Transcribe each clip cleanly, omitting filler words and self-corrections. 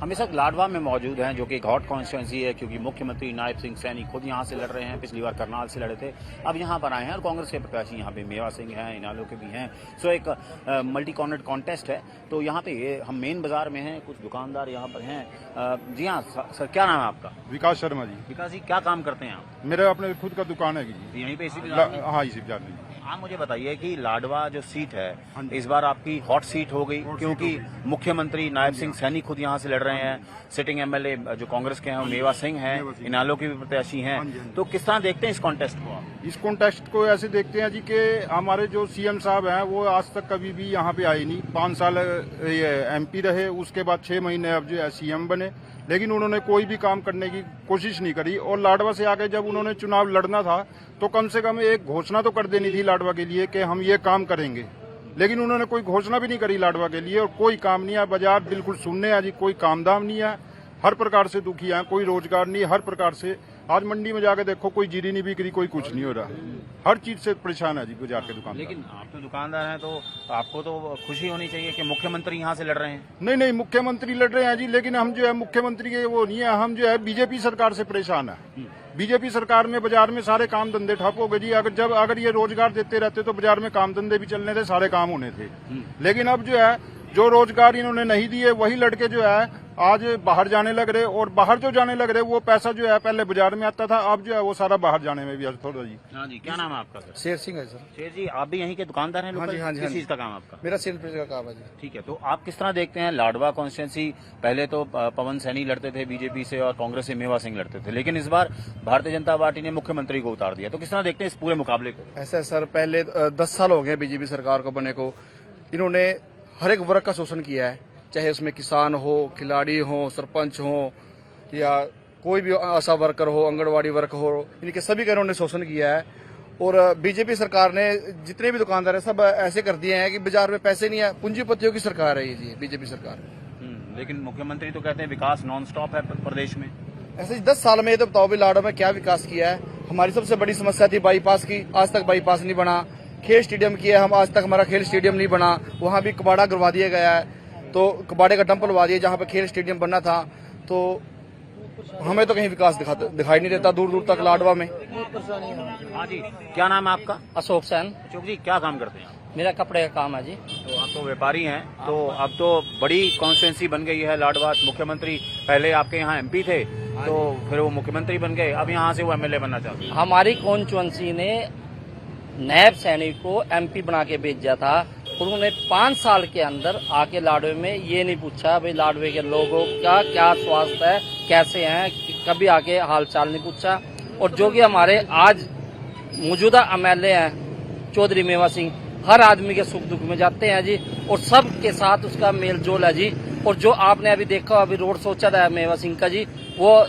हम इस वक्त लाडवा में मौजूद हैं, जो कि एक हॉट कॉन्स्टिट्यूंसी है, क्योंकि मुख्यमंत्री नायब सिंह सैनी खुद यहाँ से लड़ रहे हैं। पिछली बार करनाल से लड़े थे, अब यहाँ पर आए हैं और कांग्रेस के प्रत्याशी यहाँ पे मेवा सिंह हैं, इनालो के भी हैं। सो एक मल्टी कॉर्नर कॉन्टेस्ट है। तो यहाँ पे हम मेन बाजार में हैं, कुछ दुकानदार यहाँ पर हैं। जी हाँ सर, क्या नाम है आपका? विकास शर्मा जी। विकास जी, क्या काम करते हैं आप? मेरे अपने खुद का दुकान है जी। यहीं पे इसी हाँ, इसी बाजार में। आप मुझे बताइए कि लाडवा जो सीट है, हाँ जी। इस बार आपकी हॉट सीट हो गई, क्योंकि मुख्यमंत्री नायब सिंह सैनी खुद यहाँ से लड़ रहे हैं। सिटिंग एमएलए जो कांग्रेस के हैं मेवा सिंह हैं, इनालो के भी प्रत्याशी हैं। तो किस तरह देखते हैं इस कॉन्टेस्ट को आप? इस कॉन्टेस्ट को ऐसे देखते हैं जी कि हमारे जो सीएम साहब हैं वो आज तक कभी भी यहाँ पे आए नहीं। 5 साल एमपी रहे, उसके बाद 6 महीने अब जो है सीएम बने, लेकिन उन्होंने कोई भी काम करने की कोशिश नहीं करी। और लाडवा से आगे जब उन्होंने चुनाव लड़ना था तो कम से कम एक घोषणा तो कर देनी थी लाडवा के लिए कि हम ये काम करेंगे, लेकिन उन्होंने कोई घोषणा भी नहीं करी लाडवा के लिए। और कोई काम नहीं है, बाजार बिल्कुल सुनने है जी, कोई काम दाम नहीं है, हर प्रकार से दुखी है, कोई रोजगार नहीं, हर प्रकार से। आज मंडी में जाके देखो, कोई जीरी नहीं बिक रही, कोई कुछ नहीं हो रहा, हर चीज से परेशान है जी बाजार के दुकान। लेकिन आप तो दुकानदार हैं, तो आपको तो खुशी होनी चाहिए कि मुख्यमंत्री यहाँ से लड़ रहे हैं। नहीं, मुख्यमंत्री लड़ रहे हैं जी, लेकिन हम जो है मुख्यमंत्री के वो नहीं है, हम जो है बीजेपी सरकार से परेशान है। बीजेपी सरकार में बाजार में सारे काम धंधे ठप हो गए जी। अगर ये रोजगार देते रहते तो बाजार में काम धंधे भी चलने थे, सारे काम होने थे। लेकिन अब जो है जो रोजगार इन्होंने नहीं दिए, वही लड़के जो है आज बाहर जाने लग रहे। और बाहर जो जाने लग रहे वो पैसा जो है पहले बाजार में आता था, अब जो है वो सारा बाहर जाने में भी व्यस्त हो रहा जी। हाँ जी, क्या नाम है आपका सर? शेर सिंह है सर। शेर जी, आप भी यहीं के दुकानदार हैं? हाँ जी, हाँ जी, किस हाँ जी। चीज का काम है आपका? मेरा सेल पेज का काम है जी। ठीक है, तो आप किस तरह देखते हैं लाडवा कॉन्स्टिट्यूंसी? पहले तो पवन सैनी लड़ते थे बीजेपी से और कांग्रेस से मेवा सिंह लड़ते थे, लेकिन इस बार भारतीय जनता पार्टी ने मुख्यमंत्री को उतार दिया। तो किस तरह देखते हैं इस पूरे मुकाबले को? ऐसा है सर, पहले 10 साल हो गए बीजेपी सरकार को बने को। इन्होंने हर एक वर्ग का शोषण किया है, चाहे उसमें किसान हो, खिलाड़ी हो, सरपंच हो, या कोई भी आशा वर्कर हो, आंगनवाड़ी वर्कर हो, इनके सभी का इन्होंने शोषण किया है। और बीजेपी सरकार ने जितने भी दुकानदार है सब ऐसे कर दिए हैं कि बाजार में पैसे नहीं है। पूंजीपतियों की सरकार है ये बीजेपी सरकार। लेकिन मुख्यमंत्री तो कहते हैं विकास नॉन स्टॉप है प्रदेश में। ऐसे 10 साल में ये तो बताओ भी लाडवा में क्या विकास किया है। हमारी सबसे बड़ी समस्या थी बाईपास की, आज तक बाईपास नहीं बना। खेल स्टेडियम किया है हम, आज तक हमारा खेल स्टेडियम नहीं बना। वहाँ भी कबाड़ा गिरवा दिया गया है, तो कबाड़े का डंप लगा दिया जहाँ पे खेल स्टेडियम बनना था। तो हमें तो कहीं विकास दिखाई नहीं देता दूर दूर तक लाडवा में। हाँ जी, क्या नाम है आपका? अशोक सेन। अशोक जी, क्या काम करते हैं आप? मेरा कपड़े का काम है जी। तो आप तो व्यापारी हैं, तो अब तो बड़ी कॉन्स्टिट्यूंसी बन गई है लाडवा। मुख्यमंत्री पहले आपके यहाँ एमपी थे, तो फिर वो मुख्यमंत्री बन गए, अब यहाँ से वो एमएलए बनना चाहते हैं। हमारी कॉन्स्टिट्यूंसी ने नायब सैनी को एमपी बना के भेजा था। उन्होंने 5 साल के अंदर आके लाडवे में ये नहीं पूछा भाई लाडवे के लोगों का क्या स्वास्थ्य है, कैसे हैं, कभी आके हाल चाल नहीं पूछा। और जो कि हमारे आज मौजूदा एमएलए हैं चौधरी मेवा सिंह, हर आदमी के सुख दुख में जाते हैं जी, और सब के साथ उसका मेल जोल है जी। और जो आपने अभी देखा, अभी रोड सोचा था मेवा सिंह का जी, वो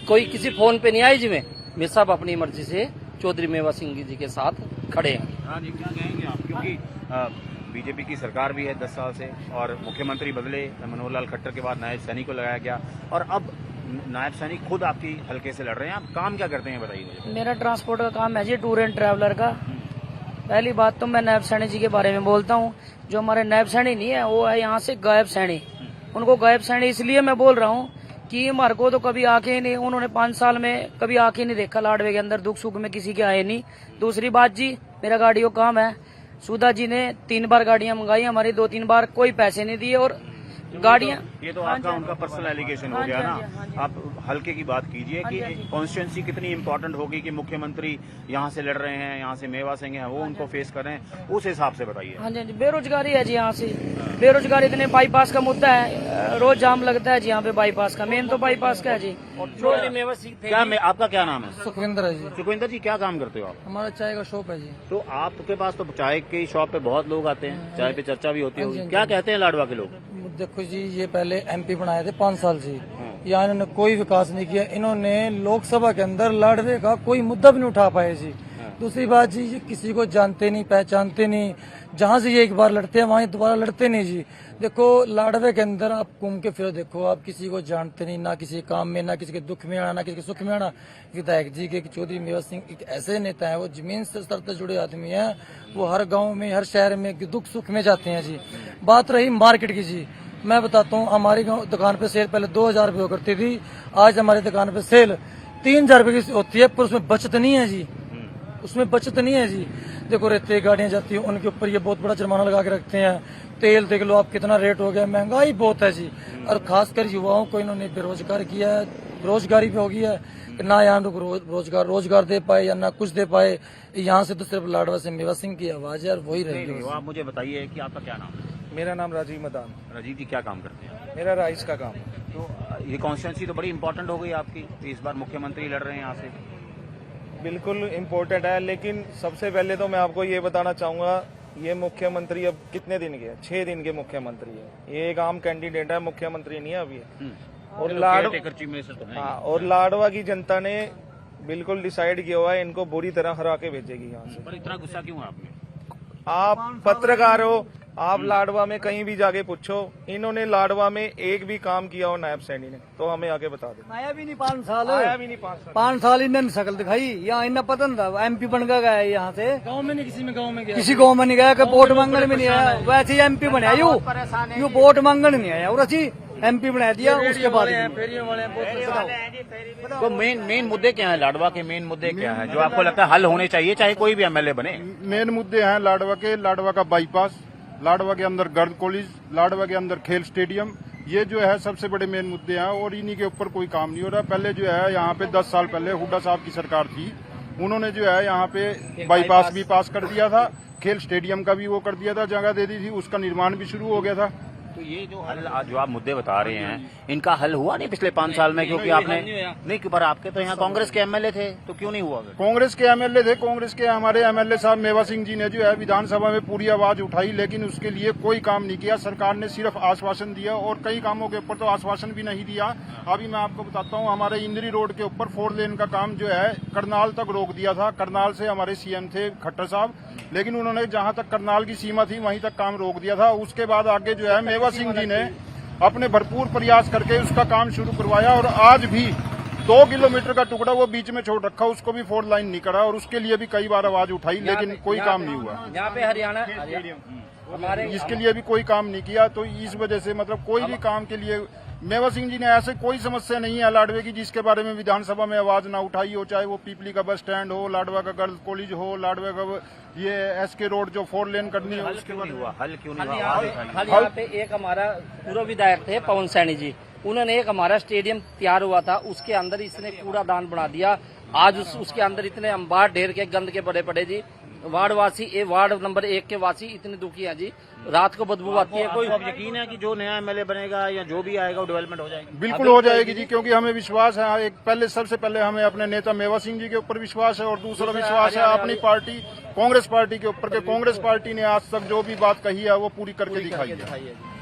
कोई किसी फोन पे नहीं आई जी। मैं सब अपनी मर्जी से चौधरी मेवा सिंह जी के साथ खड़े हैं। हाँ जी, क्या कहेंगे आप? क्योंकि बीजेपी की सरकार भी है 10 साल से, और मुख्यमंत्री बदले, मनोहर लाल खट्टर के बाद नायब सैनी को लगाया गया, और अब नायब सैनी खुद आपकी हल्के से लड़ रहे हैं। आप काम क्या करते हैं बताइए मुझे। मेरा ट्रांसपोर्ट का काम है जी, टूर एंड ट्रैवलर का। पहली बात तो मैं नायब सैनी जी के बारे में बोलता हूँ। जो हमारे नायब सैनी नहीं है, वो है यहाँ से गायब सैनी। उनको गायब सैनी इसलिए मैं बोल रहा हूँ कि हमारे को तो कभी आके ही नहीं, उन्होंने 5 साल में कभी आके नहीं देखा लाडवे के अंदर, दुख सुख में किसी के आए नहीं। दूसरी बात जी, मेरा गाड़ियों का काम है। सुधा जी ने 3 बार गाड़ियां मंगाई हमारी, 2-3 बार कोई पैसे नहीं दिए। और गाड़ियां, ये तो आपका उनका पर्सनल एलिगेशन हो गया ना। आप हल्के की बात कीजिए कि कॉन्स्टिट्यूंसी कितनी इंपॉर्टेंट होगी कि मुख्यमंत्री यहाँ से लड़ रहे हैं, यहाँ से मेवा सिंह है, वो उनको फेस कर रहे हैं, उस हिसाब से बताइए। हाँ जी, बेरोजगारी है जी यहाँ से। बेरोजगारी इतने, बाईपास का मुद्दा है, रोज जाम लगता है जी यहाँ पे बाईपास का। मेन तो बाईपास का है जी। चौधरी मेवा सिंह थे। क्या आपका क्या नाम है? सुखविंदर है जी। सुखविंदर जी, क्या काम करते हो आप? हमारा चाय का शॉप है जी। तो आपके पास तो चाय की शॉप पे बहुत लोग आते हैं, चाय पे चर्चा भी होती होगी, क्या कहते हैं लाडवा के लोग? देखो जी, ये पहले एमपी बनाए थे 5 साल से, यहाँ इन्होंने कोई विकास नहीं किया। इन्होंने लोकसभा के अंदर लाडवे का कोई मुद्दा भी नहीं उठा पाए जी। दूसरी बात जी, ये किसी को जानते नहीं, पहचानते नहीं। जहाँ से ये एक बार लड़ते हैं वहीं दोबारा लड़ते नहीं जी। देखो लाडवे के अंदर आप घूम के फिर देखो, आप किसी को जानते नहीं, ना किसी काम में, ना किसी के दुख में आना, ना किसी के सुख में आना। विधायक जी के चौधरी मेवा सिंह एक ऐसे नेता है, वो जमीन से स्तर से जुड़े आदमी है। वो हर गाँव में, हर शहर में दुख सुख में जाते हैं जी। बात रही मार्केट की जी, मैं बताता हूँ, हमारी दुकान पे सेल पहले 2000 रुपये करती थी, आज हमारी दुकान पे सेल 3000 रुपये की होती है, पर उसमें बचत नहीं है जी, उसमें बचत नहीं है जी। देखो रेते गाड़ियां जाती हैं, उनके ऊपर ये बहुत बड़ा जुर्माना लगा के रखते हैं। तेल देख लो आप कितना रेट हो गया, महंगाई बहुत है जी। और खासकर युवाओं को इन्होंने बेरोजगार किया है, बेरोजगारी पे हो गया है कि ना यहाँ लोग रोजगार दे पाए या ना कुछ दे पाए। यहाँ से तो सिर्फ लाडवा से मेवा सिंह की आवाज है और वही रहेगी। आप मुझे बताइए कि आपका क्या नाम है? मेरा नाम राजीव मदान। राजीव जी क्या काम करते हैं? मेरा राइस का काम है। तो ये कॉन्स्टिट्यूंसी तो बड़ी इंपॉर्टेंट हो गई आपकी, तो इस बार मुख्यमंत्री लड़ रहे हैं यहाँ से। बिल्कुल इम्पोर्टेंट है, लेकिन सबसे पहले तो मैं आपको ये बताना चाहूंगा, ये मुख्यमंत्री अब कितने दिन के 6 दिन के मुख्यमंत्री है। ये एक आम कैंडिडेट है, मुख्यमंत्री नहीं है अभी। और और लाडवा की जनता ने बिल्कुल डिसाइड किया हुआ है, इनको बुरी तरह हरा के भेजेगी यहाँ से। पर इतना गुस्सा क्यों है आपने? आप पत्रकार हो, आप लाडवा में कहीं भी जाके पूछो, इन्होंने लाडवा में एक भी काम किया हो नायब सैनी ने तो हमें आके बता दो। आया भी नहीं 5 साल, आया भी नहीं 5 साल इन्होंने शक्ल दिखाई। यहाँ इन्हें पता नहीं था, MP बन गया है यहाँ से। गाँव में नहीं, किसी गाँव में नहीं गया, वोट मांगने में नहीं आया, वैसे ही MP बनाया यू वोट मांगने नहीं आया और अच्छी MP बना दिया। उसके बाद तो मेन मुद्दे क्या है लाडवा के? मेन मुद्दे क्या है जो आपको लगता है हल होने चाहिए, चाहे कोई भी MLA बने? मेन मुद्दे हैं लाडवा का बाईपास, लाडवा के अंदर गर्ल कॉलेज, लाडवा के अंदर खेल स्टेडियम, ये जो है सबसे बड़े मेन मुद्दे हैं। और इन्हीं के ऊपर कोई काम नहीं हो रहा। पहले जो है यहाँ पे 10 साल पहले हुड्डा साहब की सरकार थी, उन्होंने जो है यहाँ पे बाईपास भी पास कर दिया था, खेल स्टेडियम का भी वो कर दिया था, जगह दे दी थी, उसका निर्माण भी शुरू हो गया था। तो ये जो जो आप मुद्दे बता रहे हैं, इनका हल हुआ नहीं पिछले 5 साल में? क्योंकि आपने नहीं, पर आपके तो यहाँ कांग्रेस के MLA थे, तो क्यों नहीं हुआ? कांग्रेस के MLA थे, कांग्रेस के हमारे MLA साहब मेवा सिंह जी ने जो है विधानसभा में पूरी आवाज उठाई, लेकिन उसके लिए कोई काम नहीं किया। सरकार ने सिर्फ आश्वासन दिया और कई कामों के ऊपर तो आश्वासन भी नहीं दिया। अभी मैं आपको बताता हूँ, हमारे इंद्री रोड के ऊपर 4 लेन का काम जो है करनाल तक रोक दिया था। करनाल से हमारे CM थे खट्टर साहब, लेकिन उन्होंने जहां तक करनाल की सीमा थी वहीं तक काम रोक दिया था। उसके बाद आगे जो है मेवा सिंह जी ने अपने भरपूर प्रयास करके उसका काम शुरू करवाया और आज भी 2 किलोमीटर का टुकड़ा वो बीच में छोड़ रखा, उसको भी 4 लाइन नहीं करा। और उसके लिए भी कई बार आवाज उठाई, लेकिन कोई काम नहीं हुआ। यहाँ पे हरियाणा हमारे इसके लिए भी कोई काम नहीं किया। तो इस वजह से मतलब कोई भी काम के लिए मेवा सिंह जी ने ऐसे कोई समस्या नहीं है लाडवे की जिसके बारे में विधानसभा में आवाज ना उठाई हो, चाहे वो पीपली का बस स्टैंड हो, लाडवा का गर्ल्स कॉलेज हो, लाडवा का ये SK रोड जो 4 लेन करनी है उसके बाद हुआ हल क्यों नहीं हुआ? यहाँ पे एक हमारा पूर्व विधायक थे पवन सैनी जी, उन्होंने एक हमारा स्टेडियम तैयार हुआ था, उसके अंदर इसने कूड़ादान बना दिया। आज उसके अंदर इतने अंबार ढेर के गंद के बड़े पड़े जी। वार्ड नंबर 1 के वासी इतने दुखी हैं जी, रात को बदबू आती है। कोई यकीन है कि जो नया MLA बनेगा या जो भी आएगा वो डेवलपमेंट हो जाएगी? बिल्कुल हो जाएगी जी, क्योंकि हमें विश्वास है। एक सबसे पहले हमें अपने नेता मेवा सिंह जी के ऊपर विश्वास है और दूसरा विश्वास है अपनी पार्टी कांग्रेस पार्टी के ऊपर। कांग्रेस पार्टी ने आज तक जो भी बात कही है वो पूरी करके दिखाई है।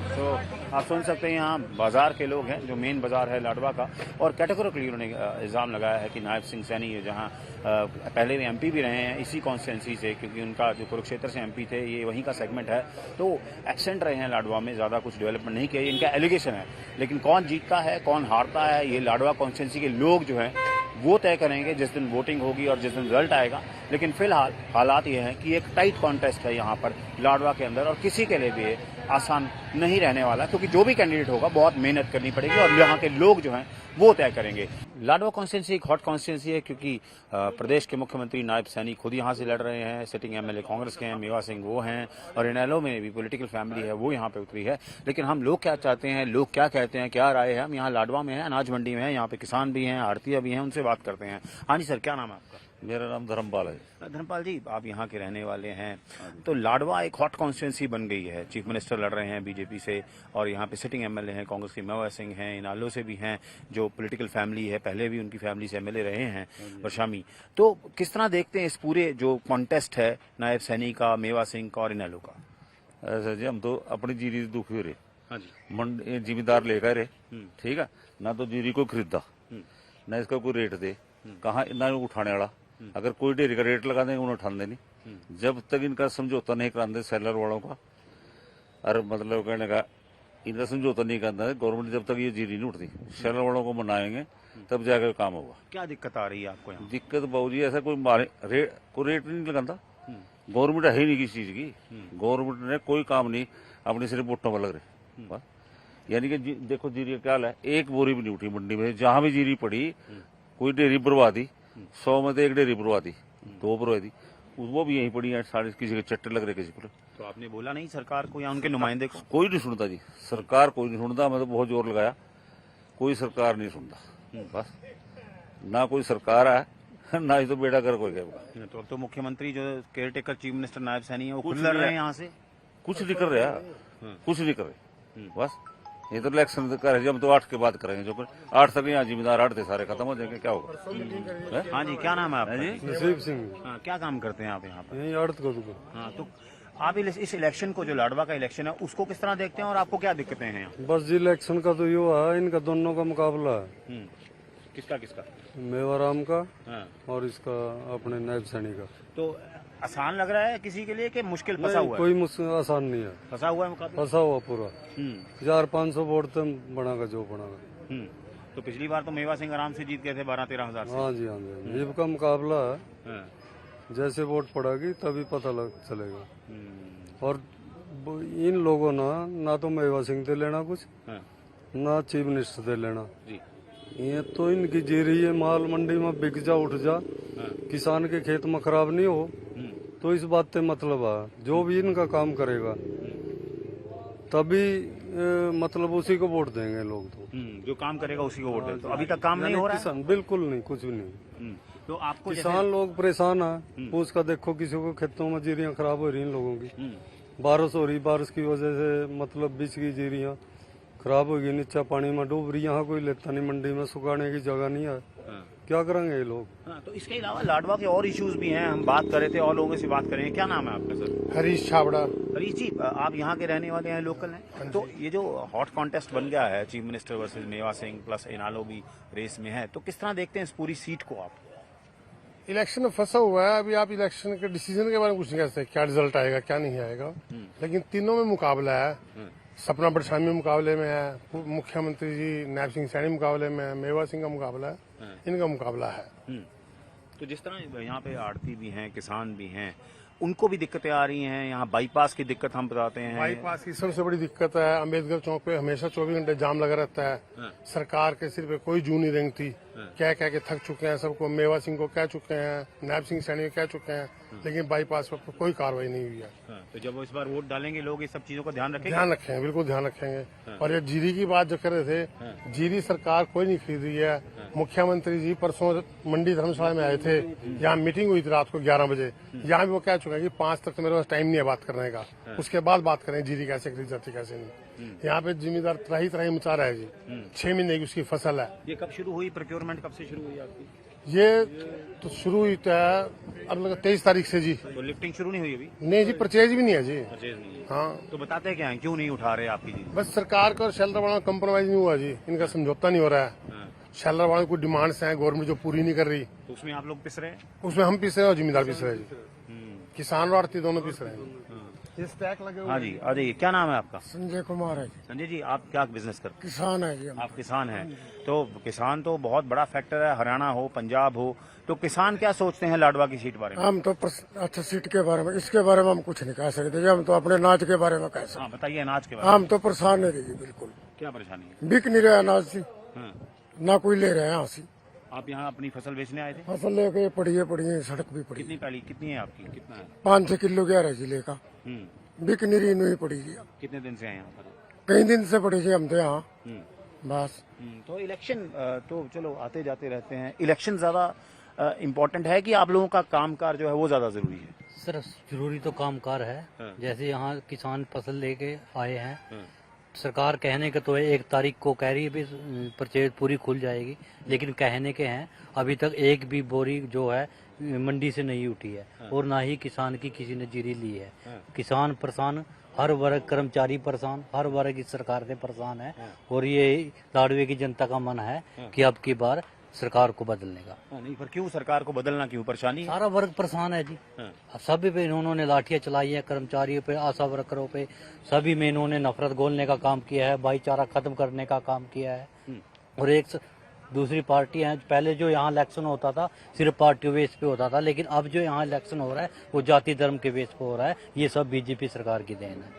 तो आप सुन सकते हैं यहाँ बाजार के लोग हैं, जो मेन बाजार है लाडवा का, और कैटेगोरिकली उन्होंने इल्जाम लगाया है कि नायब सिंह सैनी जहाँ पहले भी MP भी रहे हैं इसी कॉन्स्टिट्यूंसी से, क्योंकि उनका जो कुरुक्षेत्र से MP थे, ये वहीं का सेगमेंट है, तो एब्सेंट रहे हैं लाडवा में, ज्यादा कुछ डेवलपमेंट नहीं किया, इनका एलिगेशन है। लेकिन कौन जीतता है कौन हारता है ये लाडवा कॉन्स्टिट्यूंसी के लोग जो हैं वो तय करेंगे जिस दिन वोटिंग होगी और जिस दिन रिजल्ट आएगा। लेकिन फिलहाल हालात ये हैं कि एक टाइट कॉन्टेस्ट है यहाँ पर लाडवा के अंदर, और किसी के लिए भी ये आसान नहीं रहने वाला, क्योंकि जो भी कैंडिडेट होगा बहुत मेहनत करनी पड़ेगी और यहाँ के लोग जो हैं वो तय करेंगे। लाडवा कॉन्स्टिट्यूंसी एक हॉट कॉन्स्टिट्यूंसी है, क्योंकि प्रदेश के मुख्यमंत्री नायब सैनी खुद यहाँ से लड़ रहे हैं, सिटिंग MLA कांग्रेस के हैं, मेवा सिंह वो हैं, और इनेलो में भी पॉलिटिकल फैमिली है वो यहाँ पे उतरी है। लेकिन हम लोग क्या चाहते हैं, लोग क्या कहते हैं, क्या राय है, हम यहाँ लाडवा में हैं, अनाज मंडी में हैं, यहाँ पे किसान भी हैं, आड़तिया भी हैं, उनसे बात करते हैं। हाँ जी सर, क्या नाम है आपका? मेरा नाम धर्मपाल है। धर्मपाल जी, आप यहाँ के रहने वाले हैं, तो लाडवा एक हॉट कॉन्स्टिट्यूंसी बन गई है, चीफ मिनिस्टर लड़ रहे हैं BJP से, और यहाँ पे सिटिंग MLA हैं, कांग्रेस के मेवा सिंह हैं, इनालो से भी हैं, जो पॉलिटिकल फैमिली है, पहले भी उनकी फैमिली से MLA रहे हैं वर्षामी। तो किस तरह देखते हैं इस पूरे जो कॉन्टेस्ट है नायब सैनी का, मेवा सिंह का और इनालो का? ऐसा जी, हम तो अपनी जीरी से दुखी हो रहे। हाँ जी, जिम्मेदार लेकर रहे, ठीक है ना, तो जीरी को खरीदा ना, इसका कोई रेट दे, कहाँ ना उठाने वाला। अगर कोई डेयरी का रेट लगा देंगे उन्हें उठाने नहीं, जब तक इनका समझौता नहीं कराते सेलर वालों का, और मतलब कहने का इनका समझौता नहीं करना गवर्नमेंट, जब तक ये जीरी नहीं उठती, सेलर वालों को मनाएंगे तब जाकर काम होगा। क्या दिक्कत आ रही है आपको यहाँ? दिक्कत बाबूजी ऐसा कोई रेट नहीं लगाता, गवर्नमेंट है ही नहीं किसी चीज की, गवर्नमेंट ने कोई काम नहीं, अपनी सिर्फ वोटों पर लग रहे। बस यानी कि देखो जीरी का क्या हाल है, एक बोरी भी नहीं उठी मंडी में, जहां भी जीरी पड़ी कोई डेयरी बर्बादी, 100 में से एक डेयरी बर्बादी, 2 बर्बादी, वो भी यहीं पड़ी है, साढ़े किसी के चट्टे लग रहे किसी पर। तो आपने बोला नहीं सरकार को या उनके नुमाइंदे को? कोई नहीं सुनता जी, सरकार कोई नहीं सुनता। मैं तो बहुत जोर लगाया, कोई सरकार नहीं सुनता। बस ना कोई सरकार है ना ही तो बेड़ा कर कोई गया। तो अब तो मुख्यमंत्री जो care taker chief minister Nayab Saini है वो खुद लड़ रहे हैं यहाँ से। कुछ नहीं कर रहा, कुछ नहीं कर रहे। बस ये तो इलेक्शन कर रहे, जब तो 8 के बाद करेंगे, जो 8 तक यहाँ जिम्मेदार 8 थे सारे खत्म हो जाएंगे, क्या होगा। हाँ जी, क्या नाम है आपका जी? नसीब सिंह। हाँ, क्या काम करते हैं आप यहाँ पर? यही आड़त को दुकान। हाँ, तो आप इस इलेक्शन को, जो लाडवा का इलेक्शन है, उसको किस तरह देखते हैं और आपको क्या दिक्कतें हैं यहाँ? बस जी इलेक्शन का तो यो है, इनका दोनों का मुकाबला है। किसका किसका? मेवाराम का हाँ। और इसका अपने नायब सैनी का। तो आसान लग रहा है किसी के लिए कि मुश्किल फंसा हुआ है? कोई मुश्किल आसान नहीं है, फंसा हुआ है मुकाबला। फंसा हुआ पूरा। 400-500 वोट तो बनागा जो बनागा। तो पिछली बार तो मेवा सिंह आराम से जीत गए थे 12-13 हजार से। हाँ जी, हाँ जी, जीप का मुकाबला है। हाँ। जैसे वोट पड़ेगी तभी पता चलेगा। और इन लोगों ना तो मेवा सिंह दे लेना कुछ, ना चीफ मिनिस्टर दे लेना। ये तो इनकी जीरी है, माल मंडी में बिक जा उठ जा, किसान के खेत में खराब नहीं हो, तो इस बात से मतलब है। जो भी इनका काम करेगा तभी मतलब उसी को वोट देंगे लोग। तो जो काम करेगा उसी को वोट देंगे। तो अभी तक काम नहीं हो रहा है? किसान बिल्कुल नहीं, कुछ भी नहीं। तो आपको किसान लोग परेशान है। पूछ का देखो, किसी को खेतों में जीरियां खराब हो रही इन लोगों की, बारिश हो रही, बारिश की वजह से मतलब बीच की जीरियां खराब होगी, नीचा पानी में डूब रही। यहाँ कोई लेता नहीं, मंडी में सुखाने की जगह नहीं है। क्या करेंगे ये लोग? हाँ, तो इसके अलावा लाडवा के और इश्यूज भी हैं, हम बात कर रहे थे और लोगों से बात करें। क्या नाम है आपका सर? हरीश छाबड़ा। हरीश जी, आप यहाँ के रहने वाले हैं, लोकल हैं। तो ये जो हॉट कॉन्टेस्ट बन गया है, चीफ मिनिस्टर वर्सेस मेवा सिंह प्लस इनालो भी रेस में है, तो किस तरह देखते हैं इस पूरी सीट को आप? इलेक्शन में फंसा हुआ है। अभी आप इलेक्शन के डिसीजन के बारे में कुछ नहीं कह सकते, क्या रिजल्ट आएगा क्या नहीं आएगा, लेकिन तीनों में मुकाबला है। सपना बड़शामी मुकाबले में है, मुख्यमंत्री जी नायब सिंह सैनी मुकाबले में है, मेवा सिंह का मुकाबला है, इनका मुकाबला है। तो जिस तरह यहाँ पे आड़ती भी हैं, किसान भी हैं, उनको भी दिक्कतें आ रही हैं। यहाँ बाईपास की दिक्कत हम बताते हैं। बाईपास की सबसे बड़ी दिक्कत है, अम्बेडकर चौक पे हमेशा 24 घंटे जाम लगा रहता है। सरकार के सिर पे कोई जू नहीं रेंगती। कह के थक चुके हैं सबको, मेवा सिंह को कह चुके हैं, नायब सिंह सैनी को कह चुके हैं, लेकिन बाईपास पर कोई कार्रवाई नहीं हुई है। तो जब वो इस बार वोट डालेंगे, लोग इस सब चीजों का ध्यान रखेंगे? ध्यान रखेंगे, बिल्कुल ध्यान रखेंगे। और ये जीरी की बात जो कर रहे थे, जीरी सरकार कोई नहीं खरीद रही है। मुख्यमंत्री जी परसों मंडी धर्मशाला में आए थे, यहाँ मीटिंग हुई थी रात को 11 बजे। यहाँ भी वो कह चुके हैं कि 5 तक तो मेरे पास टाइम नहीं है बात करने का, उसके बाद बात करें जीरी कैसे खरीद जाती कैसे नहीं। यहाँ पे जिम्मेदार त्राही मचा रहा है जी। 6 महीने की उसकी फसल है। ये कब शुरू हुई प्रोक्योरमेंट, कब से शुरू हुई आपकी? ये तो शुरू हुई तो है अब 23 तारीख से जी। तो लिफ्टिंग शुरू नहीं हुई अभी? नहीं जी, परचेज भी नहीं है जी। परचेज नहीं है। हाँ, तो बताते क्या है, क्यों नहीं उठा रहे आपकी जी? बस सरकार का और शेल्टर वालों का कंप्रोमाइज नहीं हुआ जी, इनका समझौता नहीं हो रहा है। शेल्टर वालों की कुछ डिमांड्स हैं, गवर्नमेंट जो पूरी नहीं कर रही, तो उसमें आप लोग पिस रहे हैं? उसमें हम पिस रहे हैं और जिम्मेदार पिस रहे हैं जी। किसान और आड़ती दोनों पिस रहे हैं। इस टैग लगे हुए। हाँ जी, आ जाइए। क्या नाम है आपका? संजय कुमार है जी। संजय जी, आप क्या बिजनेस करते किसान है जी। हैं? आप किसान हैं। तो किसान तो बहुत बड़ा फैक्टर है, हरियाणा हो, पंजाब हो, तो किसान क्या सोचते हैं लाडवा की सीट बारे में? हम तो अच्छा सीट के बारे में, इसके बारे में हम कुछ नहीं कह सकते जी। हम तो अपने अनाज के बारे में कह सकते। हाँ, बताइए अनाज के बारे में। हम तो परेशान है जी, बिल्कुल। क्या परेशानी है? बिक नहीं रहा अनाज से, हाँ। ना कोई ले रहा है यहाँ से। आप यहाँ अपनी फसल बेचने आए थे? फसल लेके पड़ी है, सड़क भी पड़ी। कितनी पैली, कितनी है आपकी, कितना है? 5-6 किलो ग्यारह जिले का बिक नहीं रही, नहीं पड़ी जी। कितने दिन से हैं यहाँ पर? कई दिन से पड़ी जी हम तो यहाँ बस। तो इलेक्शन तो चलो आते जाते रहते हैं, इलेक्शन ज्यादा इम्पोर्टेंट है कि आप लोगों का कामकाज जो है वो ज्यादा जरूरी है? सर जरूरी तो कामकार है। जैसे यहाँ किसान फसल लेके आए हैं, सरकार कहने का तो है 1 तारीख को कह रही है भी परचेज पूरी खुल जाएगी, लेकिन कहने के हैं अभी तक एक भी बोरी जो है मंडी से नहीं उठी है, और ना ही किसान की किसी ने जीरी ली है। किसान परेशान, हर वर्ग, कर्मचारी परेशान, हर वर्ग इस सरकार से परेशान है। और ये लाडवे की जनता का मन है कि अब की बार सरकार को बदलने का। नहीं, पर क्यों सरकार को बदलना, क्यों परेशानी है? सारा वर्ग परेशान है जी। सभी पे इन्होंने लाठियां चलाई है, कर्मचारियों पे, आशा वर्करों पे, सभी में इन्होंने नफरत घोलने का काम किया है, भाईचारा खत्म करने का काम किया है। और एक दूसरी पार्टी है, पहले जो यहाँ इलेक्शन होता था सिर्फ पार्टी बेस पे होता था, लेकिन अब जो यहाँ इलेक्शन हो रहा है वो जाति धर्म के बेस पे हो रहा है। ये सब बीजेपी सरकार की देन है।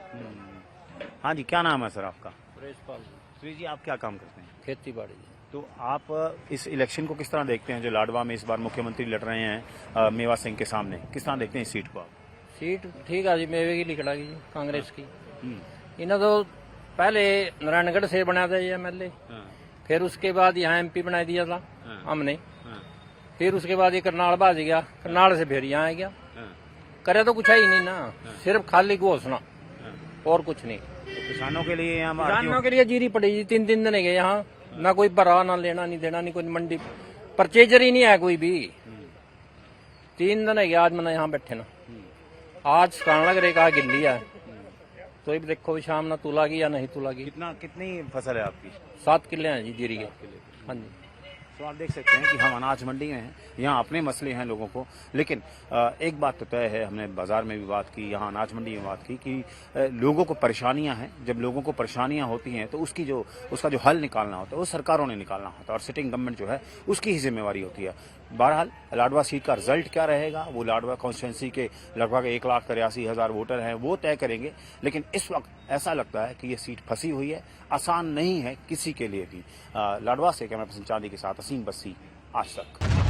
हाँ जी, क्या नाम है सर आपका? सुरेशपाल सुरेश जी, आप क्या काम करते हैं? खेती बाड़ी। तो आप इस इलेक्शन को किस तरह देखते हैं जो लाडवा में इस बार मुख्यमंत्री लड़ रहे हैं मेवा सिंह के सामने? किस तरह देखते हैं इस सीट को आप? सीट ठीक है जी, मेवे की लिखड़ा की जी, कांग्रेस की। इन्हें तो पहले नारायणगढ़ से बना था ये MLA, फिर उसके बाद यहाँ MP बना दिया था हमने, फिर उसके बाद ये करनाल भाज गया, करनाल से फिर यहाँ आ गया। करे तो कुछ है ही नहीं ना, सिर्फ खाली घोषणा और कुछ नहीं। तो किसानों के लिए यहाँ किसानों के लिए जीरी पड़ी जी, 3 दिन गए यहाँ, ना कोई भरा, ना लेना नहीं देना, नहीं कोई मंडी परचेजर ही नहीं है कोई भी। 3 दिन है आज मैंने यहाँ बैठे ना, आज कान लग रहे कहा गिल्ली है, तो ये देखो शाम ना तुला की या नहीं तुला की। कितनी फसल है आपकी? 7 किले हैं जी जीरी के। हाँ जी। तो आप देख सकते हैं कि हम अनाज मंडी में हैं, यहाँ अपने मसले हैं लोगों को, लेकिन एक बात तो तय है, हमने बाजार में भी बात की, यहाँ अनाज मंडी में बात की कि लोगों को परेशानियां हैं। जब लोगों को परेशानियां होती हैं तो उसका जो हल निकालना होता है वो सरकारों ने निकालना होता है, और सिटिंग गवर्नमेंट जो है उसकी ही जिम्मेवारी होती है। बहरहाल लाडवा सीट का रिजल्ट क्या रहेगा वो लाडवा कॉन्स्टिट्यूंसी के लगभग 1,83,000 वोटर हैं वो तय करेंगे, लेकिन इस वक्त ऐसा लगता है कि ये सीट फंसी हुई है, आसान नहीं है किसी के लिए भी। लाडवा से कैमरा पर्सन चांदी के साथ असीम बस्सी, आज तक।